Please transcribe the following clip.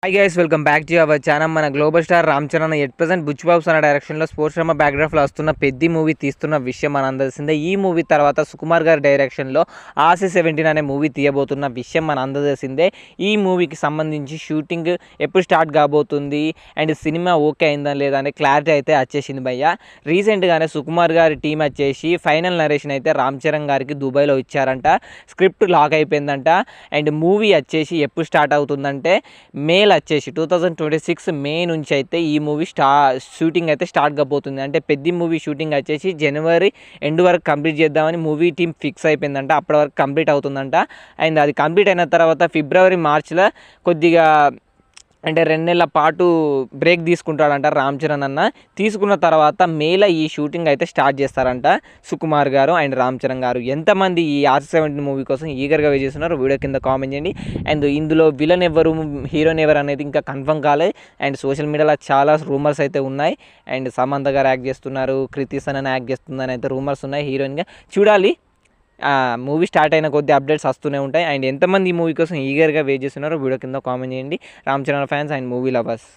Hi guys welcome back to our channel. మన global star Ram Charan at present Buchi Babu అనే డైరెక్షన్లో sports drama బ్యాక్గ్రాఫ్లో వస్తున్న పెద్ద మూవీ తీస్తున్న విషయం మనం అందరిసిందే. ఈ మూవీ తర్వాత సుకుమార్ గారి డైరెక్షన్లో ఆర్సీ 17 అనే మూవీ తీయబోతున్న విషయం మన అందరిసిందే. ఈ మూవీకి సంబంధించి షూటింగ్ ఎప్పుడు స్టార్ట్ కాబోతుంది అండ్ సినిమా ఓకే అయిందా లేదా అనే క్లారిటీ అయితే వచ్చేసింది భయ్య. రీసెంట్గానే సుకుమార్ గారి టీం వచ్చేసి ఫైనల్ నరేషన్ అయితే రామ్ చరణ్ గారికి దుబాయ్లో ఇచ్చారంట. స్క్రిప్ట్ లాక్ అయిపోయిందంట. అండ్ మూవీ వచ్చేసి ఎప్పుడు స్టార్ట్ అవుతుందంటే వచ్చేసి 2026 మే నుంచి అయితే ఈ మూవీ షూటింగ్ అయితే స్టార్ట్ కాబోతుంది. అంటే పెద్ద మూవీ షూటింగ్ వచ్చేసి జనవరి ఎండ్ వరకు కంప్లీట్ చేద్దామని మూవీ టీం ఫిక్స్ అయిపోయిందంట. అప్పటి వరకు కంప్లీట్ అవుతుందంట. అండ్ అది కంప్లీట్ అయిన తర్వాత ఫిబ్రవరి మార్చిలో కొద్దిగా అంటే 2 నెలల పాటు బ్రేక్ తీసుకుంటాడంట రామ్ చరణ్ అన్న. తీసుకున్న తర్వాత మేలో ఈ షూటింగ్ అయితే స్టార్ట్ చేస్తారంట సుకుమార్ గారు అండ్ రామ్ చరణ్ గారు. ఎంతమంది ఈ ఆర్సీ 17 మూవీ కోసం ఈగర్గా వెయిట్ చేస్తున్నారు వీడియో కింద కామెంట్ చేయండి. అండ్ ఇందులో విలన్ ఎవరు హీరోయిన్ ఎవరు అనేది ఇంకా కన్ఫర్మ్ కాలేదు. అండ్ సోషల్ మీడియాలో చాలా రూమర్స్ అయితే ఉన్నాయి. అండ్ సమంత గారు యాక్ట్ చేస్తున్నారు, కృతి సనన్ యాక్ట్ చేస్తుందని అయితే రూమర్స్ ఉన్నాయి హీరోయిన్గా. చూడాలి, మూవీ స్టార్ట్ అయిన కొద్ది అప్డేట్స్ వస్తూనే ఉంటాయి. అండ్ ఎంతమంది ఈ మూవీ కోసం ఈగర్గా వెయిట్ చేస్తున్నారో వీడియో కింద కామెంట్ చేయండి. Ram Charan fans and movie lovers.